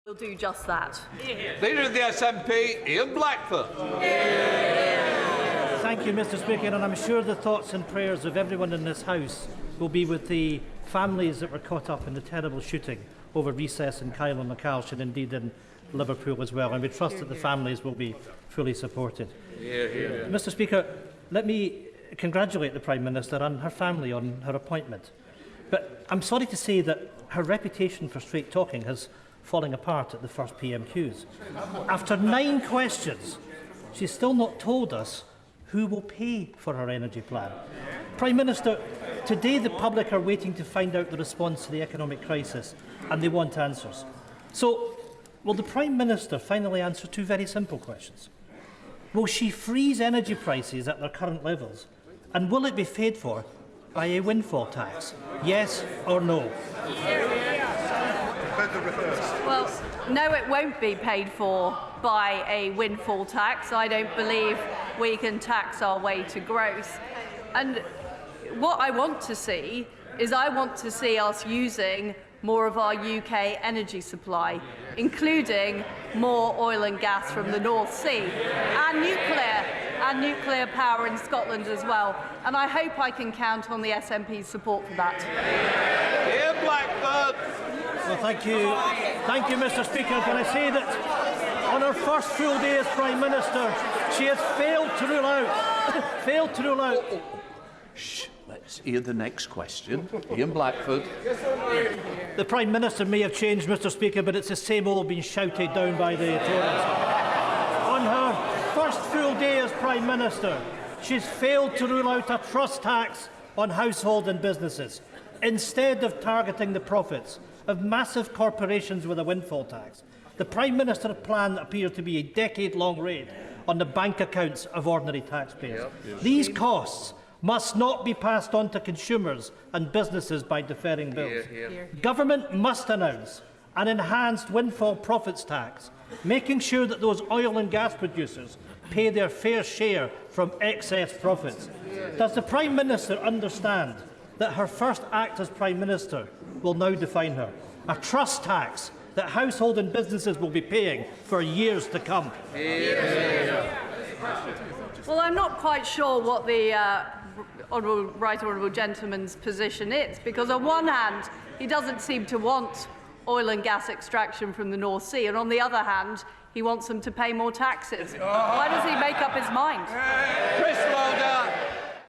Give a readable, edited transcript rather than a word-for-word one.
We'll do just that. Leader of the SNP, Ian Blackford. Thank you, Mr. Speaker, and I'm sure the thoughts and prayers of everyone in this House will be with the families that were caught up in the terrible shooting over recess in Kyle and McCall, and indeed in Liverpool as well, and we trust that the families will be fully supported. Mr. Speaker, let me congratulate the Prime Minister and her family on her appointment, but I'm sorry to say that her reputation for straight talking has falling apart at the first PMQs. After 9 questions, she's still not told us who will pay for her energy plan. Prime Minister, today the public are waiting to find out the response to the economic crisis, and they want answers. So, will the Prime Minister finally answer 2 very simple questions? Will she freeze energy prices at their current levels, and will it be paid for by a windfall tax? Yes or no? Well, no, it won't be paid for by a windfall tax. I don't believe we can tax our way to growth. And what I want to see is us using more of our UK energy supply, including more oil and gas from the North Sea, and nuclear power in Scotland as well. And I hope I can count on the SNP's support for that. Ian Blackford. Well, thank you, Mr. Speaker. Can I say that on her first full day as Prime Minister, she has failed to rule out. Shh, let's hear the next question. Ian Blackford. The Prime Minister may have changed, Mr. Speaker, but it's the same old being shouted down by the Tories. On her first full day as Prime Minister, she's failed to rule out a trust tax on household and businesses, instead of targeting the profits of massive corporations with a windfall tax. The Prime Minister plan appears to be a decade-long raid on the bank accounts of ordinary taxpayers. These costs must not be passed on to consumers and businesses by deferring bills. Government must announce an enhanced windfall profits tax, making sure that those oil and gas producers pay their fair share from excess profits. Does the Prime Minister understand that her first act as Prime Minister will now define her? A trust tax that household and businesses will be paying for years to come. Well, I'm not quite sure what the right honourable gentleman's position is, because on one hand, he doesn't seem to want oil and gas extraction from the North Sea, and on the other hand, he wants them to pay more taxes. Why does he make up his mind? Chris Lauder.